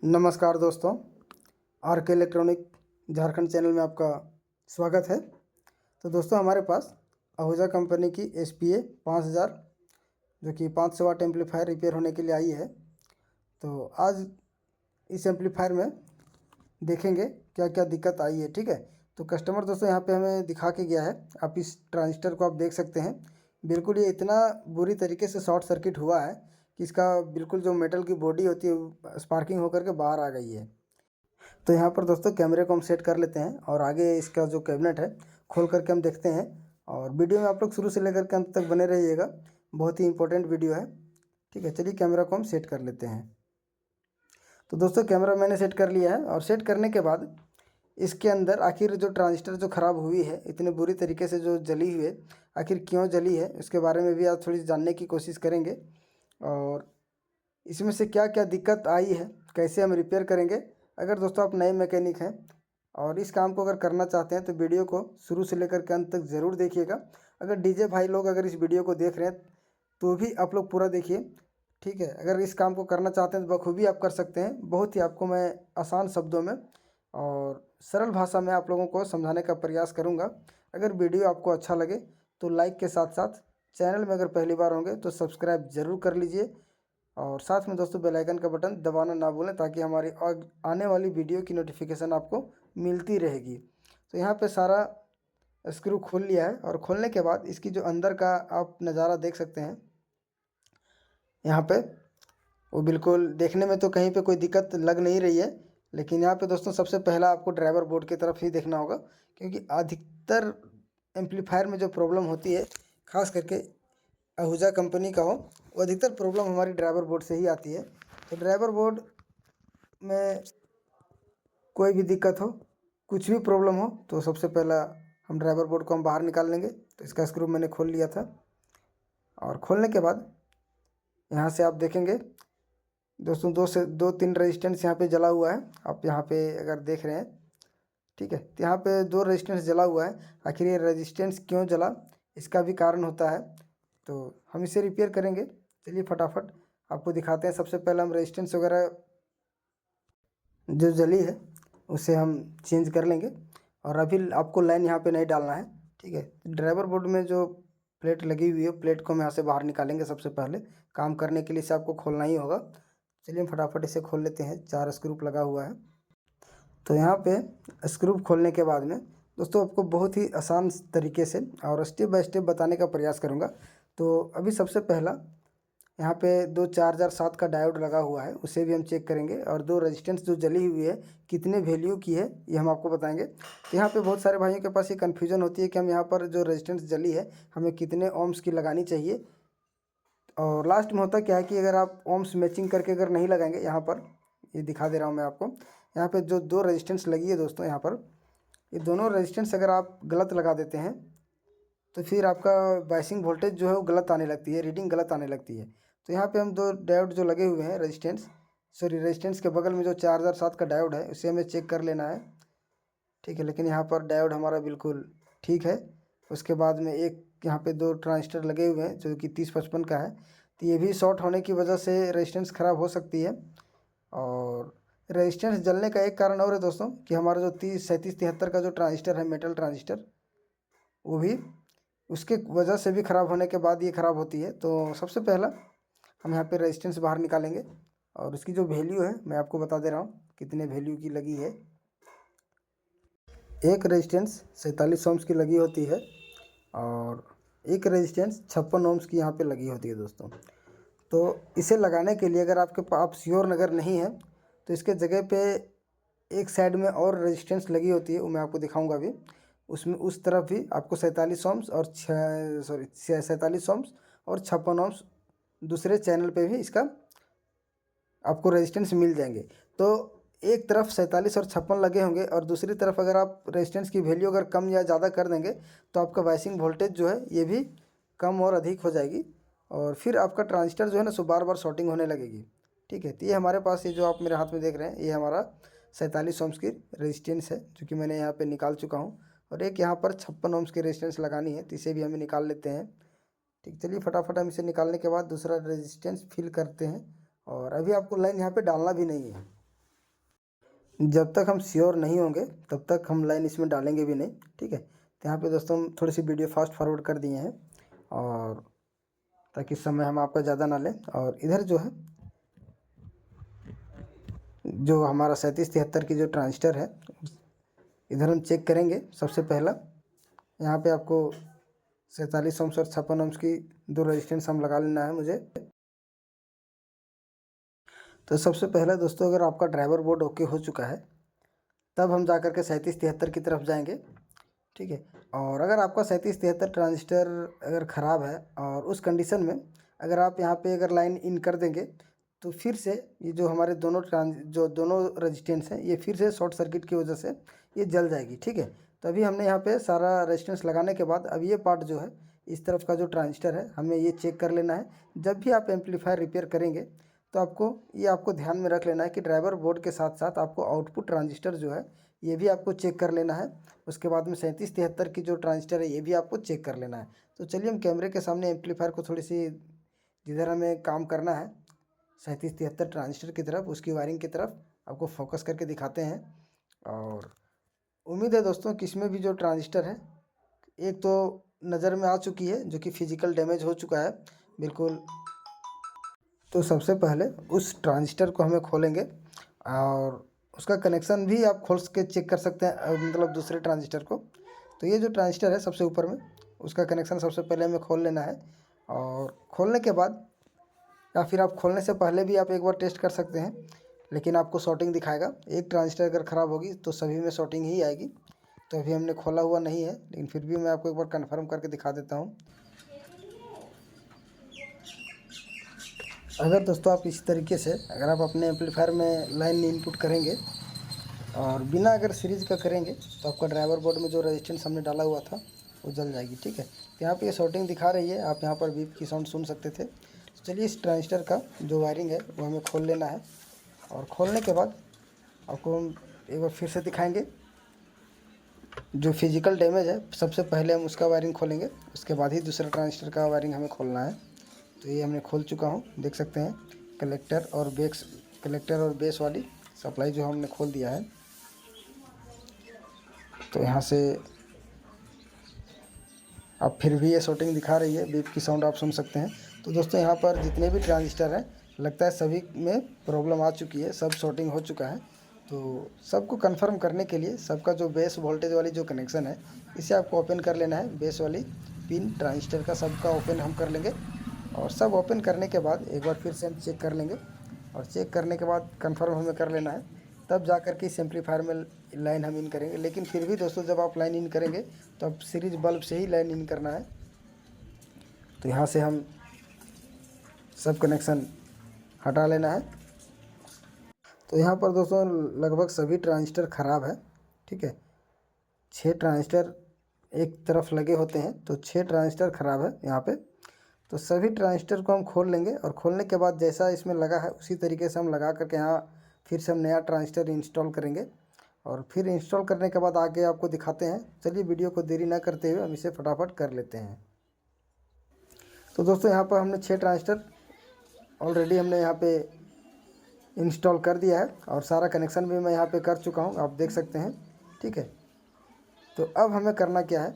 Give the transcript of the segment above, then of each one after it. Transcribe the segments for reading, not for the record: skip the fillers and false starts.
नमस्कार दोस्तों, आर के इलेक्ट्रॉनिक झारखंड चैनल में आपका स्वागत है। तो दोस्तों, हमारे पास आहूजा कंपनी की SPA 5000 जो कि 500 वाट एम्पलीफायर रिपेयर होने के लिए आई है। तो आज इस एम्पलीफायर में देखेंगे क्या क्या दिक्कत आई है। ठीक है, तो कस्टमर दोस्तों यहाँ पे हमें दिखा के गया है। आप इस ट्रांजिस्टर को आप देख सकते हैं, बिल्कुल ये इतना बुरी तरीके से शॉर्ट सर्किट हुआ है कि इसका बिल्कुल जो मेटल की बॉडी होती है स्पार्किंग होकर के बाहर आ गई है। तो यहाँ पर दोस्तों कैमरे को हम सेट कर लेते हैं और आगे इसका जो कैबिनेट है खोल करके हम देखते हैं। और वीडियो में आप लोग शुरू से लेकर के अंत तक बने रहिएगा, बहुत ही इंपॉर्टेंट वीडियो है। ठीक है, चलिए कैमरा को हम सेट कर लेते हैं। तो दोस्तों कैमरा मैंने सेट कर लिया है और सेट करने के बाद इसके अंदर आखिर जो ट्रांजिस्टर जो ख़राब हुई है, इतने बुरी तरीके से जो जली हुई है, आखिर क्यों जली है इसके बारे में भी आज थोड़ी जानने की कोशिश करेंगे। और इसमें से क्या क्या दिक्कत आई है, कैसे हम रिपेयर करेंगे। अगर दोस्तों आप नए मैकेनिक हैं और इस काम को अगर करना चाहते हैं तो वीडियो को शुरू से लेकर के अंत तक ज़रूर देखिएगा। अगर डीजे भाई लोग अगर इस वीडियो को देख रहे हैं तो भी आप लोग पूरा देखिए। ठीक है, अगर इस काम को करना चाहते हैं तो बखूबी आप कर सकते हैं। बहुत ही आपको मैं आसान शब्दों में और सरल भाषा में आप लोगों को समझाने का प्रयास करूंगा। अगर वीडियो आपको अच्छा लगे तो लाइक के साथ साथ चैनल में अगर पहली बार होंगे तो सब्सक्राइब ज़रूर कर लीजिए और साथ में दोस्तों बेल आइकन का बटन दबाना ना भूलें ताकि हमारी आने वाली वीडियो की नोटिफिकेशन आपको मिलती रहेगी। तो यहाँ पे सारा स्क्रू खोल लिया है और खोलने के बाद इसकी जो अंदर का आप नज़ारा देख सकते हैं यहाँ पे, वो बिल्कुल देखने में तो कहीं पे कोई दिक्कत लग नहीं रही है। लेकिन यहाँ पे दोस्तों सबसे पहला आपको ड्राइवर बोर्ड की तरफ ही देखना होगा, क्योंकि अधिकतर एम्पलीफायर में जो प्रॉब्लम होती है, ख़ास करके आहूजा कंपनी का हो, वो अधिकतर प्रॉब्लम हमारी ड्राइवर बोर्ड से ही आती है। तो ड्राइवर बोर्ड में कोई भी दिक्कत हो, कुछ भी प्रॉब्लम हो, तो सबसे पहला हम ड्राइवर बोर्ड को हम बाहर निकाल लेंगे। तो इसका स्क्रू मैंने खोल लिया था और खोलने के बाद यहाँ से आप देखेंगे दोस्तों दो तीन रेजिस्टेंस यहाँ पे जला हुआ है। आप यहाँ पे अगर देख रहे हैं, ठीक है, तो यहाँ पे 2 रेजिस्टेंस जला हुआ है। आखिर ये रेजिस्टेंस क्यों जला, इसका भी कारण होता है, तो हम इसे रिपेयर करेंगे। चलिए फटाफट आपको दिखाते हैं। सबसे पहले हम रेजिस्टेंस वगैरह जो जली है उसे हम चेंज कर लेंगे और अभी आपको लाइन यहाँ पे नहीं डालना है। ठीक है, ड्राइवर बोर्ड में जो प्लेट लगी हुई है, प्लेट को हम यहाँ से बाहर निकालेंगे। सबसे पहले काम करने के लिए इसे आपको खोलना ही होगा। चलिए हम फटाफट इसे खोल लेते हैं। 4 स्क्रू लगा हुआ है। तो यहाँ पे स्क्रू खोलने के बाद में दोस्तों आपको बहुत ही आसान तरीके से और स्टेप बाय स्टेप बताने का प्रयास करूँगा। तो अभी सबसे पहला यहाँ पे 2 4007 का डायोड लगा हुआ है, उसे भी हम चेक करेंगे। और 2 रेजिस्टेंस जो जली हुई है कितने वैल्यू की है ये हम आपको बताएंगे। तो यहाँ पे बहुत सारे भाइयों के पास ये कन्फ्यूजन होती है कि हम यहाँ पर जो रेजिस्टेंस जली है हमें कितने ओम्स की लगानी चाहिए। और लास्ट में होता क्या है कि अगर आप ओम्स मैचिंग करके अगर नहीं लगाएंगे, यहाँ पर ये दिखा दे रहा हूँ मैं आपको। यहाँ पे जो 2 रेजिस्टेंस लगी है दोस्तों, यहाँ पर ये दोनों रेजिस्टेंस अगर आप गलत लगा देते हैं तो फिर आपका बाइसिंग वोल्टेज जो है वो गलत आने लगती है, रीडिंग गलत आने लगती है। तो यहाँ पे हम 2 डायोड जो लगे हुए हैं रेजिस्टेंस के बगल में जो 4007 का डायोड है उसे हमें चेक कर लेना है। ठीक है, लेकिन यहाँ पर डायोड हमारा बिल्कुल ठीक है। उसके बाद में एक यहाँ पे 2 ट्रांजिस्टर लगे हुए हैं जो कि 3055 का है। तो ये भी शॉर्ट होने की वजह से रेजिस्टेंस ख़राब हो सकती है। और रेजिस्टेंस जलने का एक कारण और है दोस्तों कि हमारा जो 30 37 73 का जो ट्रांजिस्टर है, मेटल ट्रांजिस्टर, वो भी उसके वजह से भी ख़राब होने के बाद ये ख़राब होती है। तो सबसे पहला हम यहाँ पे रेजिस्टेंस बाहर निकालेंगे और उसकी जो वैल्यू है मैं आपको बता दे रहा हूँ कितने वैल्यू की लगी है। एक रेजिस्टेंस 47 ओम्स की लगी होती है और एक रेजिस्टेंस 56 ओम्स की यहाँ पे लगी होती है दोस्तों। तो इसे लगाने के लिए अगर आप श्योर अगर नहीं है तो इसके जगह पे एक साइड में और रेजिस्टेंस लगी होती है, वो मैं आपको दिखाऊंगा अभी। उसमें उस तरफ भी आपको 47 ओम्स और 47 ओम्स और 56 ओम्स दूसरे चैनल पे भी इसका आपको रेजिस्टेंस मिल जाएंगे। तो एक तरफ 47 और 56 लगे होंगे और दूसरी तरफ अगर आप रेजिस्टेंस की वैल्यू अगर कम या ज़्यादा कर देंगे तो आपका वाइसिंग वोल्टेज जो है ये भी कम और अधिक हो जाएगी और फिर आपका ट्रांजिस्टर जो है ना सो बार बार शॉर्टिंग होने लगेगी। ठीक है, तो ये हमारे पास ये जो आप मेरे हाथ में देख रहे हैं ये हमारा 47 ओम्स की रेजिस्टेंस है जो कि मैंने यहाँ पे निकाल चुका हूँ। और एक यहाँ पर 56 ओम्स की रेजिस्टेंस लगानी है, तो इसे भी हमें निकाल लेते हैं। ठीक, चलिए फटाफट हम इसे निकालने के बाद दूसरा रेजिस्टेंस फिल करते हैं। और अभी आपको लाइन यहाँ पे डालना भी नहीं है। जब तक हम श्योर नहीं होंगे तब तक हम लाइन इसमें डालेंगे भी नहीं, ठीक है। तो यहाँ पे दोस्तों हम थोड़ी सी वीडियो फास्ट फॉरवर्ड कर दिए हैं, और ताकि समय हम आपका ज़्यादा ना लें। और इधर जो है, जो हमारा 3773 की जो ट्रांजिस्टर है, इधर हम चेक करेंगे। सबसे पहला यहाँ पे आपको 47 ओम्स और 56 ओम्स की दो रेजिस्टेंस हम लगा लेना है मुझे। तो सबसे पहला दोस्तों, अगर आपका ड्राइवर बोर्ड ओके हो चुका है तब हम जाकर के 3773 की तरफ जाएंगे, ठीक है। और अगर आपका 3773 ट्रांजिस्टर अगर ख़राब है और उस कंडीशन में अगर आप यहाँ पे अगर लाइन इन कर देंगे तो फिर से ये जो हमारे दोनों रेजिस्टेंस हैं, ये फिर से शॉर्ट सर्किट की वजह से ये जल जाएगी, ठीक है। तो अभी हमने यहाँ पे सारा रेजिस्टेंस लगाने के बाद अब ये पार्ट जो है, इस तरफ का जो ट्रांजिस्टर है, हमें ये चेक कर लेना है। जब भी आप एम्पलीफायर रिपेयर करेंगे तो आपको ध्यान में रख लेना है कि ड्राइवर बोर्ड के साथ साथ आपको आउटपुट ट्रांजिस्टर जो है ये भी आपको चेक कर लेना है। उसके बाद में 3773 की जो ट्रांजिस्टर है ये भी आपको चेक कर लेना है। तो चलिए हम कैमरे के सामने एम्पलीफायर को थोड़ी सी, जिधर हमें काम करना है 3773 ट्रांजिस्टर की तरफ, उसकी वायरिंग की तरफ आपको फोकस करके दिखाते हैं। और उम्मीद है दोस्तों कि इसमें भी जो ट्रांजिस्टर है, एक तो नज़र में आ चुकी है जो कि फिजिकल डैमेज हो चुका है बिल्कुल। तो सबसे पहले उस ट्रांजिस्टर को हमें खोलेंगे और उसका कनेक्शन भी आप खोल के चेक कर सकते हैं, मतलब दूसरे ट्रांजिस्टर को। तो ये जो ट्रांजिस्टर है सबसे ऊपर में, उसका कनेक्शन सबसे पहले हमें खोल लेना है। और खोलने के बाद, या फिर आप खोलने से पहले भी आप एक बार टेस्ट कर सकते हैं, लेकिन आपको शॉर्टिंग दिखाएगा। एक ट्रांजिस्टर अगर ख़राब होगी तो सभी में शॉर्टिंग ही आएगी। तो अभी हमने खोला हुआ नहीं है, लेकिन फिर भी मैं आपको एक बार कन्फर्म करके दिखा देता हूँ। अगर दोस्तों आप इस तरीके से अगर आप अपने एम्पलीफायर में लाइन इनपुट करेंगे और बिना अगर सीरीज़ का करेंगे तो आपका ड्राइवर बोर्ड में जो रेजिस्टेंस हमने डाला हुआ था वो जल जाएगी, ठीक है। तो यहाँ पे ये शॉर्टिंग दिखा रही है, आप यहाँ पर बीप की साउंड सुन सकते थे। तो चलिए इस ट्रांजिस्टर का जो वायरिंग है वो हमें खोल लेना है। और खोलने के बाद आपको हम एक बार फिर से दिखाएंगे। जो फिजिकल डैमेज है सबसे पहले हम उसका वायरिंग खोलेंगे, उसके बाद ही दूसरा ट्रांजिस्टर का वायरिंग हमें खोलना है। तो ये हमने खोल चुका हूँ, देख सकते हैं। कलेक्टर और बेस वाली सप्लाई जो हमने खोल दिया है। तो यहाँ से अब फिर भी ये शॉर्टिंग दिखा रही है, बीप की साउंड आप सुन सकते हैं। तो दोस्तों यहाँ पर जितने भी ट्रांजिस्टर हैं, लगता है सभी में प्रॉब्लम आ चुकी है, सब शॉर्टिंग हो चुका है। तो सबको कंफर्म करने के लिए सबका जो बेस वोल्टेज वाली जो कनेक्शन है, इसे आपको ओपन कर लेना है। बेस वाली पिन ट्रांजिस्टर का सबका ओपन हम कर लेंगे। और सब ओपन करने के बाद एक बार फिर से हम चेक कर लेंगे, और चेक करने के बाद कंफर्म हमें कर लेना है, तब जा कर के इस एम्पलीफायर में लाइन हम इन करेंगे। लेकिन फिर भी दोस्तों जब आप लाइन इन करेंगे तो आप सीरीज बल्ब से ही लाइन इन करना है। तो यहाँ से हम सब कनेक्शन हटा लेना है। तो यहाँ पर दोस्तों लगभग सभी ट्रांजिस्टर ख़राब है, ठीक है। 6 ट्रांजिस्टर एक तरफ लगे होते हैं, तो 6 ट्रांजिस्टर ख़राब है यहाँ पे। तो सभी ट्रांजिस्टर को हम खोल लेंगे, और खोलने के बाद जैसा इसमें लगा है उसी तरीके से हम लगा करके यहाँ फिर से हम नया ट्रांजिस्टर इंस्टॉल करेंगे। और फिर इंस्टॉल करने के बाद आगे आपको दिखाते हैं। चलिए वीडियो को देरी ना करते हुए हम इसे फटाफट कर लेते हैं। तो दोस्तों यहाँ पर हमने 6 ट्रांजिस्टर ऑलरेडी हमने यहाँ पे इंस्टॉल कर दिया है, और सारा कनेक्शन भी मैं यहाँ पे कर चुका हूँ, आप देख सकते हैं, ठीक है। तो अब हमें करना क्या है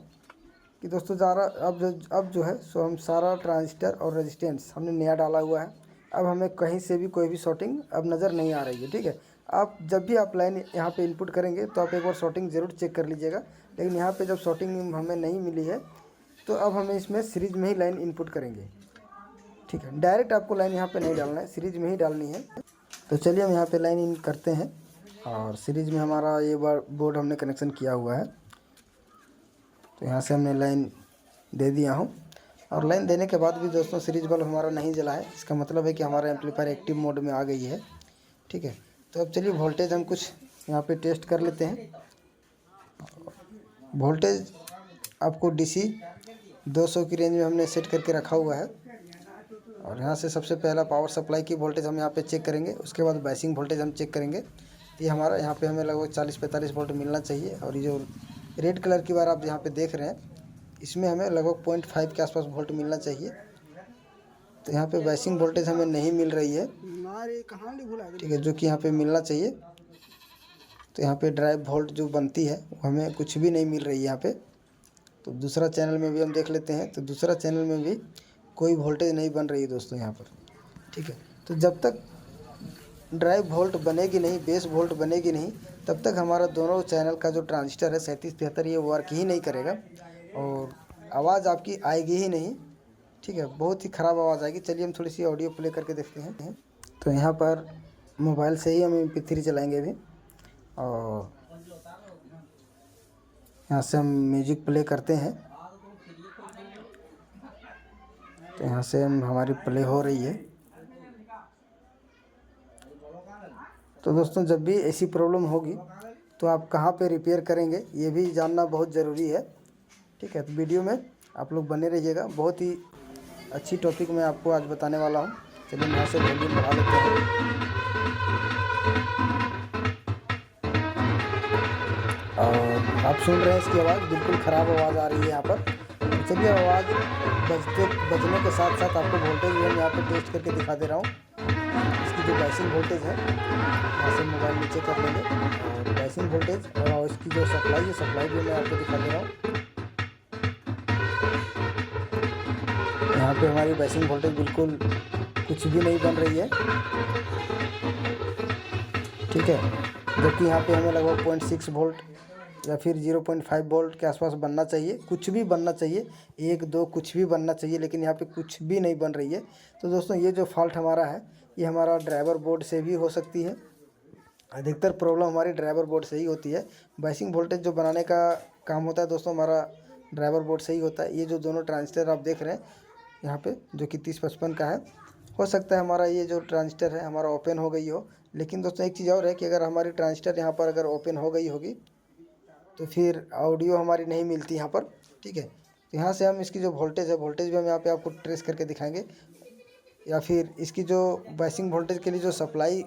कि दोस्तों अब जो है सो हम सारा ट्रांजिस्टर और रेजिस्टेंस हमने नया डाला हुआ है। अब हमें कहीं से भी कोई भी शॉर्टिंग अब नज़र नहीं आ रही है, ठीक है। आप जब भी आप लाइन यहाँ पे इनपुट करेंगे तो आप एक बार शॉर्टिंग ज़रूर चेक कर लीजिएगा। लेकिन यहाँ पे जब शॉर्टिंग हमें नहीं मिली है तो अब हमें इसमें सीरीज में ही लाइन इनपुट करेंगे, ठीक है। डायरेक्ट आपको लाइन यहाँ पे नहीं डालना है, सीरीज में ही डालनी है। तो चलिए हम यहाँ पे लाइन इन करते हैं, और सीरीज में हमारा ये बोर्ड हमने कनेक्शन किया हुआ है। तो यहाँ से हमने लाइन दे दिया हूँ, और लाइन देने के बाद भी दोस्तों सीरीज बल्ब हमारा नहीं जला है। इसका मतलब है कि हमारा एम्पलीफायर एक्टिव मोड में आ गई है, ठीक है। तो अब चलिए वोल्टेज हम कुछ यहाँ पे टेस्ट कर लेते हैं। वोल्टेज आपको DC 200 की रेंज में हमने सेट करके रखा हुआ है। और यहाँ से सबसे पहला पावर सप्लाई की वोल्टेज हम यहाँ पे चेक करेंगे, उसके बाद बेसिंग वोल्टेज हम चेक करेंगे। ये हमारा यहाँ पे हमें लगभग 40-45 वोल्ट मिलना चाहिए। और ये जो रेड कलर की वायर आप यहाँ पे देख रहे हैं, इसमें हमें लगभग 0.5 के आसपास वोल्ट मिलना चाहिए। तो यहाँ पे बेसिंग वोल्टेज हमें नहीं मिल रही है, ठीक है, जो कि यहाँ पे मिलना चाहिए। तो यहाँ पे ड्राइव वोल्ट जो बनती है हमें कुछ भी नहीं मिल रही है यहाँ पे। तो दूसरा चैनल में भी हम देख लेते हैं, तो दूसरा चैनल में भी कोई वोल्टेज नहीं बन रही है दोस्तों यहाँ पर, ठीक है। तो जब तक ड्राइव वोल्ट बनेगी नहीं, बेस वोल्ट बनेगी नहीं, तब तक हमारा दोनों चैनल का जो ट्रांजिस्टर है 3773 ये वर्क ही नहीं करेगा और आवाज़ आपकी आएगी ही नहीं, ठीक है। बहुत ही ख़राब आवाज़ आएगी। चलिए हम थोड़ी सी ऑडियो प्ले करके देखते हैं। तो यहाँ पर मोबाइल से ही हम MP3 चलाएंगे अभी और यहाँ से हम म्यूजिक प्ले करते हैं। तो यहाँ से हमारी प्ले हो रही है। तो दोस्तों जब भी ऐसी प्रॉब्लम होगी तो आप कहाँ पे रिपेयर करेंगे ये भी जानना बहुत ज़रूरी है, ठीक है। तो वीडियो में आप लोग बने रहिएगा, बहुत ही अच्छी टॉपिक मैं आपको आज बताने वाला हूँ। चलिए यहाँ से वॉल्यूम बढ़ा लेते हैं और आप सुन रहे हैं इसकी आवाज़ बिल्कुल ख़राब आवाज़ आ रही है यहाँ पर। तो चलिए आवाज़ बजने के साथ साथ आपको वोल्टेज भी हम यहाँ पर टेस्ट करके दिखा दे रहा हूँ। इसकी जो बाइसिंग वोल्टेज है यहाँ से मोबाइल नीचे कर लेंगे और बाइसिंग वोल्टेज और इसकी जो सप्लाई है सप्लाई भी मैं आपको दिखा दे रहा हूँ। यहाँ पे हमारी बाइसिंग वोल्टेज बिल्कुल कुछ भी नहीं बन रही है, ठीक है। जबकि यहाँ पे हमें लगभग 0.6 वोल्ट या फिर 0.5 वोल्ट के आसपास बनना चाहिए, कुछ भी बनना चाहिए, 1-2 कुछ भी बनना चाहिए, लेकिन यहाँ पे कुछ भी नहीं बन रही है। तो दोस्तों ये जो फॉल्ट हमारा है ये हमारा ड्राइवर बोर्ड से भी हो सकती है। अधिकतर प्रॉब्लम हमारी ड्राइवर बोर्ड से ही होती है। बाइसिंग वोल्टेज जो बनाने का काम होता है दोस्तों हमारा ड्राइवर बोर्ड से ही होता है। ये जो दोनों ट्रांजिस्टर आप देख रहे हैं यहाँ पे जो कि 3055 का है, हो सकता है हमारा ये जो ट्रांजिस्टर है हमारा ओपन हो गई हो। लेकिन दोस्तों एक चीज़ और है कि अगर हमारी ट्रांजिस्टर यहाँ पर अगर ओपन हो गई होगी तो फिर ऑडियो हमारी नहीं मिलती यहाँ पर, ठीक है। तो यहाँ से हम इसकी जो वोल्टेज है वोल्टेज भी हम यहाँ पे आपको ट्रेस करके दिखाएंगे, या फिर इसकी जो बाइसिंग वोल्टेज के लिए जो सप्लाई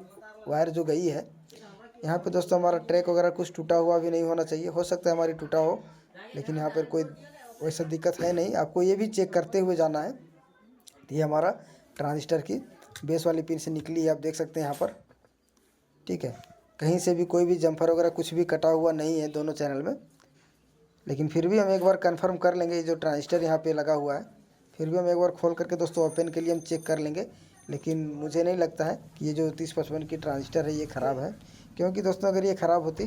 वायर जो गई है यहाँ पे दोस्तों हमारा ट्रैक वगैरह कुछ टूटा हुआ भी नहीं होना चाहिए। हो सकता है हमारी टूटा हो, लेकिन यहाँ पर कोई वैसा दिक्कत है नहीं। आपको ये भी चेक करते हुए जाना है। तो ये हमारा ट्रांजिस्टर की बेस वाली पिन से निकली है, आप देख सकते हैं यहाँ पर, ठीक है। कहीं से भी कोई भी जम्फर वगैरह कुछ भी कटा हुआ नहीं है दोनों चैनल में। लेकिन फिर भी हम एक बार कंफर्म कर लेंगे, ये जो ट्रांजिस्टर यहाँ पे लगा हुआ है फिर भी हम एक बार खोल करके दोस्तों ओपन के लिए हम चेक कर लेंगे। लेकिन मुझे नहीं लगता है कि ये जो 3055 की ट्रांजिस्टर है ये ख़राब है, क्योंकि दोस्तों अगर ये ख़राब होती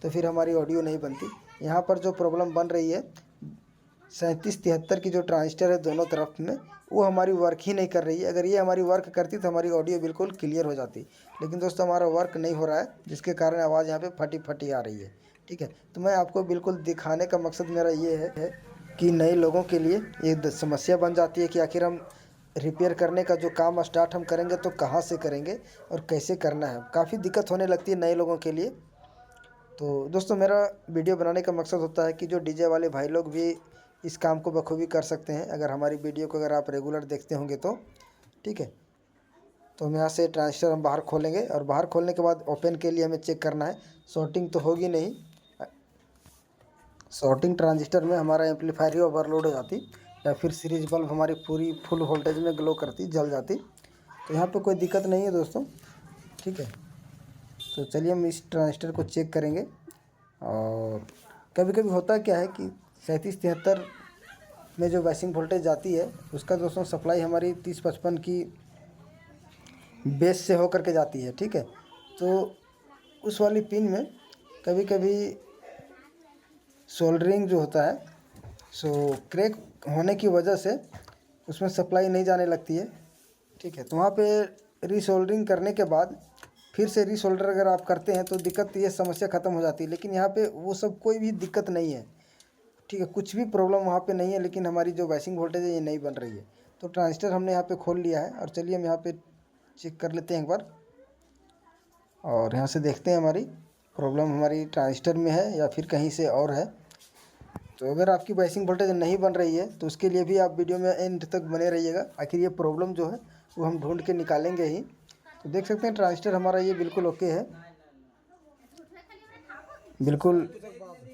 तो फिर हमारी ऑडियो नहीं बनती। यहाँ पर जो प्रॉब्लम बन रही है 3773 की जो ट्रांजिस्टर है दोनों तरफ में वो हमारी वर्क ही नहीं कर रही है। अगर ये हमारी वर्क करती तो हमारी ऑडियो बिल्कुल क्लियर हो जाती, लेकिन दोस्तों हमारा वर्क नहीं हो रहा है जिसके कारण आवाज़ यहाँ पे फटी फटी आ रही है, ठीक है। तो मैं आपको बिल्कुल दिखाने का मकसद मेरा ये है कि नए लोगों के लिए ये समस्या बन जाती है कि आखिर हम रिपेयर करने का जो काम स्टार्ट हम करेंगे तो कहाँ से करेंगे और कैसे करना है, काफ़ी दिक्कत होने लगती है नए लोगों के लिए। तो दोस्तों मेरा वीडियो बनाने का मकसद होता है कि जो डीजे वाले भाई लोग भी इस काम को बखूबी कर सकते हैं, अगर हमारी वीडियो को अगर आप रेगुलर देखते होंगे तो, ठीक है। तो हम यहाँ से ट्रांजिस्टर हम बाहर खोलेंगे और बाहर खोलने के बाद ओपन के लिए हमें चेक करना है। शॉर्टिंग तो होगी नहीं, शॉर्टिंग ट्रांजिस्टर में हमारा एम्पलीफायर ही ओवरलोड हो जाती या फिर सीरीज बल्ब हमारी पूरी फुल वोल्टेज में ग्लो करती, जल जाती। तो यहाँ पे कोई दिक्कत नहीं है दोस्तों, ठीक है। तो चलिए हम इस ट्रांजिस्टर को चेक करेंगे। और कभी कभी होता क्या है कि 3773 में जो बाइसिंग वोल्टेज जाती है उसका दोस्तों सप्लाई हमारी 3055 की बेस से होकर के जाती है, ठीक है। तो उस वाली पिन में कभी कभी सोल्डरिंग जो होता है सो क्रैक होने की वजह से उसमें सप्लाई नहीं जाने लगती है, ठीक है। तो वहाँ पे रीसोल्डरिंग करने के बाद फिर से रीसोल्डर अगर आप करते हैं तो दिक्कत ये समस्या ख़त्म हो जाती है। लेकिन यहाँ पे वो सब कोई भी दिक्कत नहीं है, ठीक है, कुछ भी प्रॉब्लम वहाँ पे नहीं है। लेकिन हमारी जो बाइसिंग वोल्टेज है ये नहीं बन रही है। तो ट्रांजिस्टर हमने यहाँ पे खोल लिया है और चलिए हम यहाँ पे चेक कर लेते हैं एक बार और यहाँ से देखते हैं हमारी प्रॉब्लम हमारी ट्रांजिस्टर में है या फिर कहीं से और है। तो अगर आपकी बाइसिंग वोल्टेज नहीं बन रही है तो उसके लिए भी आप वीडियो में एंड तक बने रहिएगा। आखिर ये प्रॉब्लम जो है वो हम ढूंढ के निकालेंगे ही। तो देख सकते हैं ट्रांजिस्टर हमारा ये बिल्कुल ओके है, बिल्कुल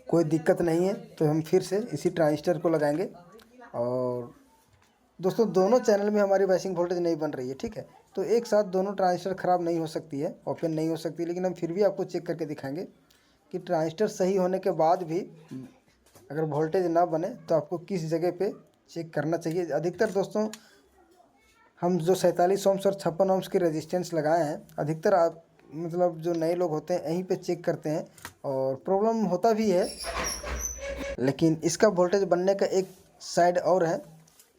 कोई दिक्कत नहीं है। तो हम फिर से इसी ट्रांजिस्टर को लगाएंगे और दोस्तों दोनों चैनल में हमारी बाइसिंग वोल्टेज नहीं बन रही है, ठीक है। तो एक साथ दोनों ट्रांजिस्टर ख़राब नहीं हो सकती है, ओपन नहीं हो सकती, लेकिन हम फिर भी आपको चेक करके दिखाएंगे कि ट्रांजिस्टर सही होने के बाद भी अगर वोल्टेज ना बने तो आपको किस जगह पे चेक करना चाहिए। अधिकतर दोस्तों हम जो 47 ओम्स और 56 ओम्स की रेजिस्टेंस लगाए हैं, अधिकतर आप मतलब जो नए लोग होते हैं यहीं पे चेक करते हैं और प्रॉब्लम होता भी है, लेकिन इसका वोल्टेज बनने का एक साइड और है,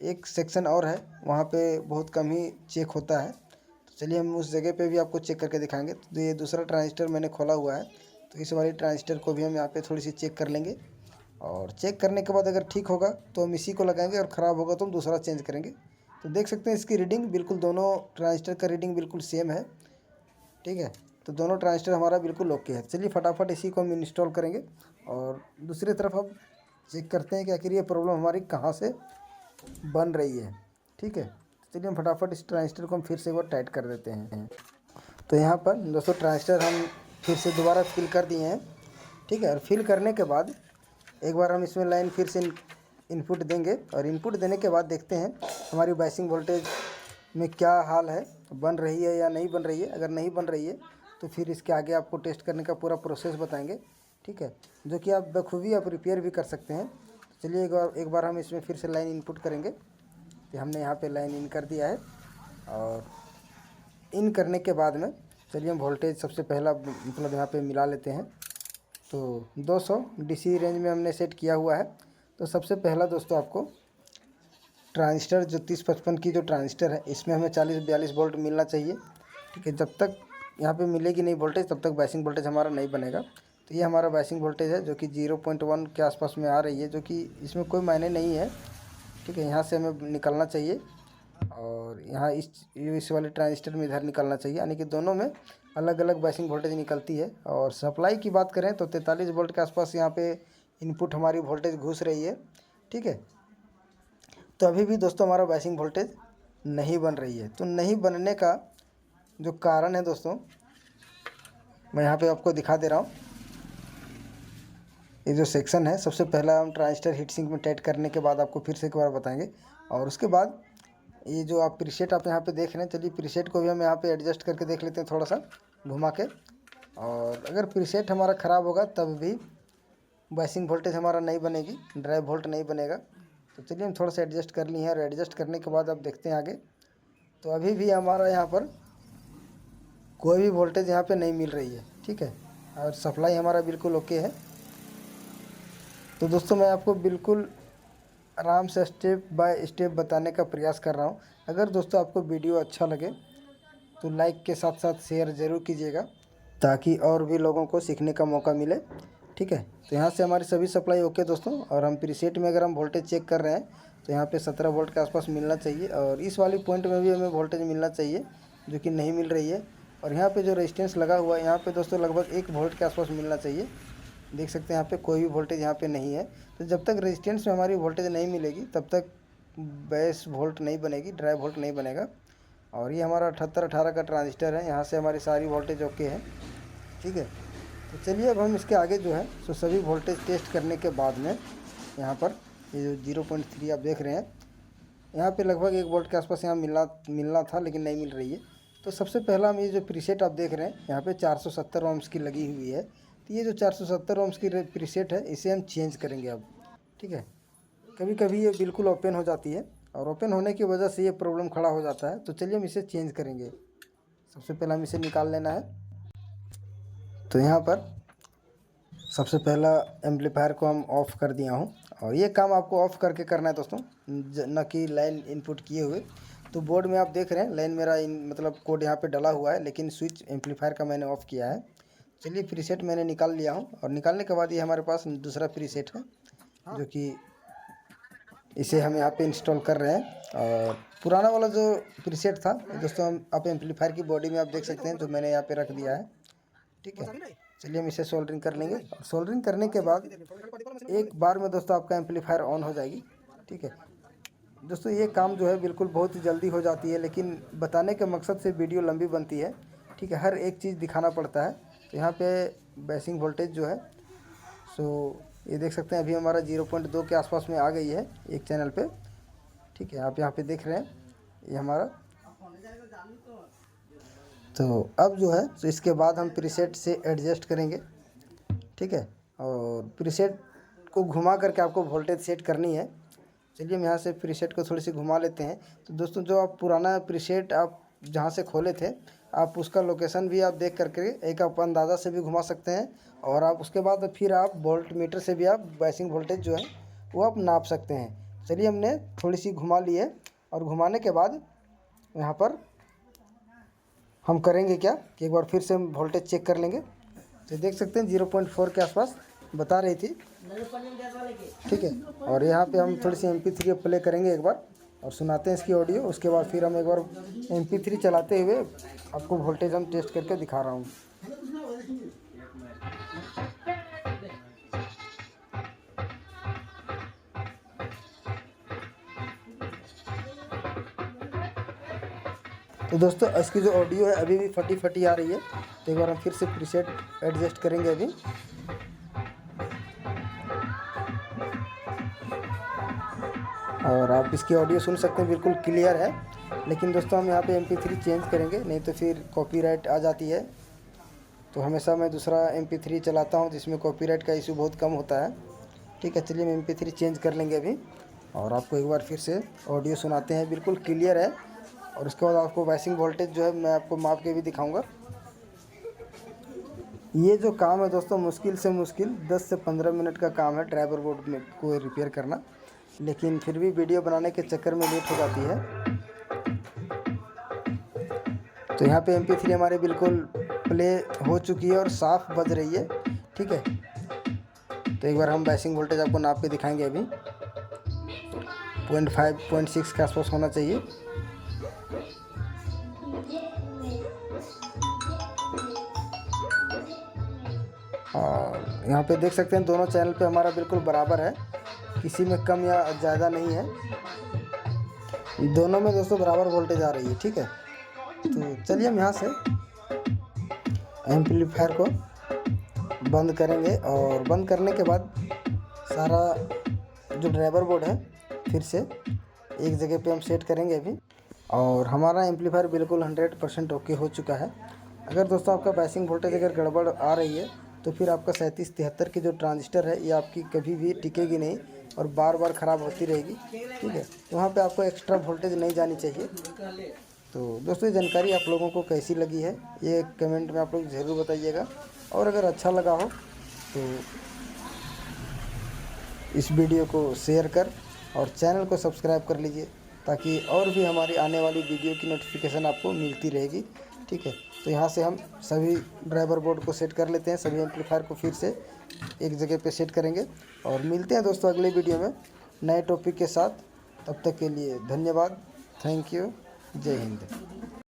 एक सेक्शन और है, वहाँ पे बहुत कम ही चेक होता है। तो चलिए हम उस जगह पे भी आपको चेक करके दिखाएंगे। तो ये दूसरा ट्रांजिस्टर मैंने खोला हुआ है, तो इस वाली ट्रांजिस्टर को भी हम यहाँ पे थोड़ी सी चेक कर लेंगे और चेक करने के बाद अगर ठीक होगा तो हम इसी को लगाएंगे और ख़राब होगा तो हम दूसरा चेंज करेंगे। तो देख सकते हैं इसकी रीडिंग बिल्कुल, दोनों ट्रांजिस्टर का रीडिंग बिल्कुल सेम है, ठीक है। तो दोनों ट्रांजिस्टर हमारा बिल्कुल ओके है। चलिए फटाफट इसी को हम इंस्टॉल करेंगे और दूसरी तरफ अब चेक करते हैं कि आखिर ये प्रॉब्लम हमारी कहाँ से बन रही है, ठीक है। तो चलिए हम फटाफट इस ट्रांजिस्टर को हम फिर से एक बार टाइट कर देते हैं। तो यहाँ पर दोस्तों ट्रांजिस्टर हम फिर से दोबारा फिल कर दिए हैं, ठीक है। और फिल करने के बाद एक बार हम इसमें लाइन फिर से इनपुट देंगे और इनपुट देने के बाद देखते हैं हमारी बायसिंग वोल्टेज में क्या हाल है, बन रही है या नहीं बन रही है। अगर नहीं बन रही है तो फिर इसके आगे आपको टेस्ट करने का पूरा प्रोसेस बताएंगे, ठीक है, जो कि आप बखूबी आप रिपेयर भी कर सकते हैं। तो चलिए एक बार हम इसमें फिर से लाइन इनपुट करेंगे। तो हमने यहाँ पे लाइन इन कर दिया है और इन करने के बाद में चलिए हम वोल्टेज सबसे पहला मतलब यहाँ पे मिला लेते हैं। तो 200 डीसी रेंज में हमने सेट किया हुआ है। तो सबसे पहला दोस्तों आपको ट्रांजिस्टर जो 3055 की जो ट्रांजिस्टर है इसमें हमें 40-42 वोल्ट मिलना चाहिए, ठीक है। जब तक यहाँ पे मिलेगी नहीं वोल्टेज तब तक बायसिंग वोल्टेज हमारा नहीं बनेगा। तो ये हमारा बायसिंग वोल्टेज है जो कि 0.1 के आसपास में आ रही है, जो कि इसमें कोई मायने नहीं है, ठीक है। यहाँ से हमें निकलना चाहिए और यहाँ इस वाले ट्रांजिस्टर में इधर निकलना चाहिए, यानी कि दोनों में अलग अलग बायसिंग वोल्टेज निकलती है। और सप्लाई की बात करें तो 43 वोल्ट के आसपास यहाँ पे इनपुट हमारी वोल्टेज घुस रही है, ठीक है। तो अभी भी दोस्तों हमारा बायसिंग वोल्टेज नहीं बन रही है। तो नहीं बनने का जो कारण है दोस्तों मैं यहाँ पे आपको दिखा दे रहा हूँ। ये जो सेक्शन है सबसे पहला हम ट्रांजिस्टर हीट सिंक में टाइट करने के बाद आपको फिर से एक बार बताएंगे। और उसके बाद ये जो आप प्रीसेट आप यहाँ पे देख रहे हैं, चलिए प्रीसेट को भी हम यहाँ पे एडजस्ट करके देख लेते हैं थोड़ा सा घुमा के। और अगर प्रीसेट हमारा ख़राब होगा तब भी बायसिंग वोल्टेज हमारा नहीं बनेगी, ड्राइव वोल्ट नहीं बनेगा। तो चलिए हम थोड़ा सा एडजस्ट कर लिए हैं और एडजस्ट करने के बाद अब देखते हैं आगे। तो अभी भी हमारा यहाँ पर कोई भी वोल्टेज यहाँ पे नहीं मिल रही है, ठीक है। और सप्लाई हमारा बिल्कुल ओके है। तो दोस्तों मैं आपको बिल्कुल आराम से स्टेप बाय स्टेप बताने का प्रयास कर रहा हूँ। अगर दोस्तों आपको वीडियो अच्छा लगे तो लाइक के साथ साथ शेयर ज़रूर कीजिएगा ताकि और भी लोगों को सीखने का मौका मिले, ठीक है। तो यहाँ से हमारी सभी सप्लाई ओके दोस्तों। और हम प्रीसेट में अगर हम वोल्टेज चेक कर रहे हैं तो यहाँ पे 17 वोल्ट के आसपास मिलना चाहिए और इस वाली पॉइंट में भी हमें वोल्टेज मिलना चाहिए जो कि नहीं मिल रही है। और यहाँ पे जो रेजिस्टेंस लगा हुआ है यहाँ पे दोस्तों लगभग 1 वोल्ट के आसपास मिलना चाहिए। देख सकते हैं यहाँ पे कोई भी वोल्टेज यहाँ पे नहीं है। तो जब तक रेजिस्टेंस में हमारी वोल्टेज नहीं मिलेगी तब तक बेस वोल्ट नहीं बनेगी, ड्राइव वोल्ट नहीं बनेगा। और ये हमारा 7818 का ट्रांजिस्टर है, यहाँ से हमारी सारी वोल्टेज ओके है, ठीक है। तो चलिए अब हम इसके आगे जो है सो सभी वोल्टेज टेस्ट करने के बाद में यहाँ पर ये जो 0.3 आप देख रहे हैं यहाँ पे लगभग 1 वोल्ट के आसपास यहाँ मिलना था लेकिन नहीं मिल रही है। तो सबसे पहला हम ये जो प्रीसेट आप देख रहे हैं यहाँ पे 470 ओम्स की लगी हुई है। तो ये जो 470 ओम्स की प्रीसेट है इसे हम चेंज करेंगे अब, ठीक है। कभी कभी ये बिल्कुल ओपन हो जाती है और ओपन होने की वजह से ये प्रॉब्लम खड़ा हो जाता है। तो चलिए हम इसे चेंज करेंगे। सबसे पहले हम इसे निकाल लेना है। तो यहाँ पर सबसे पहला एम्पलीफायर को हम ऑफ़ कर दिया हूँ और ये काम आपको ऑफ़ करके करना है दोस्तों, न कि लाइन इनपुट किए हुए। तो बोर्ड में आप देख रहे हैं लाइन मेरा मतलब कोड यहाँ पे डला हुआ है लेकिन स्विच एम्पलीफायर का मैंने ऑफ़ किया है। चलिए प्रीसेट मैंने निकाल लिया हूँ और निकालने के बाद ये हमारे पास दूसरा प्रीसेट है जो कि इसे हम यहाँ पे इंस्टॉल कर रहे हैं। और पुराना वाला जो प्रीसेट था दोस्तों हम आप एम्पलीफायर की बॉडी में आप देख सकते हैं जो मैंने यहाँ पे रख दिया है, ठीक है। चलिए हम इसे सोल्डरिंग कर लेंगे और सोल्डरिंग करने के बाद एक बार में दोस्तों आपका एम्पलीफायर ऑन हो जाएगी, ठीक है। दोस्तों ये काम जो है बिल्कुल बहुत ही जल्दी हो जाती है लेकिन बताने के मकसद से वीडियो लंबी बनती है, ठीक है। हर एक चीज़ दिखाना पड़ता है। तो यहाँ पे बेसिंग वोल्टेज जो है सो ये देख सकते हैं अभी हमारा 0.2 के आसपास में आ गई है एक चैनल पे, ठीक है। आप यहाँ पे देख रहे हैं ये हमारा तो अब जो है तो इसके बाद हम प्रीसेट से एडजस्ट करेंगे, ठीक है। और प्रीसेट को घुमा करके आपको वोल्टेज सेट करनी है। चलिए हम यहाँ से प्रीसेट को थोड़ी सी घुमा लेते हैं। तो दोस्तों जो आप पुराना प्रीसेट आप जहाँ से खोले थे, आप उसका लोकेशन भी आप देख करके एक आप अंदाज़ा से भी घुमा सकते हैं, और आप उसके बाद फिर आप वोल्ट मीटर से भी आप बाइसिंग वोल्टेज जो है वो आप नाप सकते हैं। चलिए हमने थोड़ी सी घुमा ली है, और घुमाने के बाद यहाँ पर हम करेंगे क्या कि एक बार फिर से हम वोल्टेज चेक कर लेंगे। तो देख सकते हैं 0.4 के आसपास बता रही थी, ठीक है। और यहाँ पे हम थोड़ी सी MP3 प्ले करेंगे एक बार, और सुनाते हैं इसकी ऑडियो। उसके बाद फिर हम एक बार MP3 चलाते हुए आपको वोल्टेज हम टेस्ट करके दिखा रहा हूँ। तो दोस्तों इसकी जो ऑडियो है अभी भी फटी फटी आ रही है। तो एक बार हम फिर से प्रीसेट एडजस्ट करेंगे अभी। और आप इसकी ऑडियो सुन सकते हैं, बिल्कुल क्लियर है। लेकिन दोस्तों हम यहाँ पे MP3 चेंज करेंगे, नहीं तो फिर कॉपीराइट आ जाती है। तो हमेशा मैं दूसरा MP3 चलाता हूँ जिसमें कॉपीराइट का इशू बहुत कम होता है, ठीक है। चलिए हम MP3 चेंज कर लेंगे अभी, और आपको एक बार फिर से ऑडियो सुनाते हैं, बिल्कुल क्लियर है। और उसके बाद आपको बाइसिंग वोल्टेज जो है मैं आपको माप के भी दिखाऊंगा। ये जो काम है दोस्तों मुश्किल से मुश्किल 10 से 15 मिनट का काम है ड्राइवर बोर्ड में को रिपेयर करना, लेकिन फिर भी वीडियो बनाने के चक्कर में लेट हो जाती है। तो यहाँ पे MP3 हमारे बिल्कुल प्ले हो चुकी है और साफ बज रही है, ठीक है। तो एक बार हम बाइसिंग वोल्टेज आपको नाप के दिखाएंगे अभी। 0.5 0.6 के आसपास होना चाहिए। और यहाँ पे देख सकते हैं दोनों चैनल पे हमारा बिल्कुल बराबर है, किसी में कम या ज़्यादा नहीं है, दोनों में दोस्तों बराबर वोल्टेज आ रही है, ठीक है। तो चलिए हम यहाँ से एम्पलीफायर को बंद करेंगे, और बंद करने के बाद सारा जो ड्राइवर बोर्ड है फिर से एक जगह पे हम सेट करेंगे अभी। और हमारा एम्पलीफायर बिल्कुल 100% ओके हो चुका है। अगर दोस्तों आपका बाइसिंग वोल्टेज अगर गड़बड़ आ रही है तो फिर आपका 3773 की जो ट्रांजिस्टर है ये आपकी कभी भी टिकेगी नहीं और बार बार ख़राब होती रहेगी, ठीक है। तो वहाँ पे आपको एक्स्ट्रा वोल्टेज नहीं जानी चाहिए। तो दोस्तों ये जानकारी आप लोगों को कैसी लगी है ये कमेंट में आप लोग ज़रूर बताइएगा, और अगर अच्छा लगा हो तो इस वीडियो को शेयर कर और चैनल को सब्सक्राइब कर लीजिए, ताकि और भी हमारी आने वाली वीडियो की नोटिफिकेशन आपको मिलती रहेगी, ठीक है। तो यहाँ से हम सभी ड्राइवर बोर्ड को सेट कर लेते हैं, सभी एम्पलीफायर को फिर से एक जगह पे सेट करेंगे, और मिलते हैं दोस्तों अगले वीडियो में नए टॉपिक के साथ। तब तक के लिए धन्यवाद, थैंक यू, जय हिंद।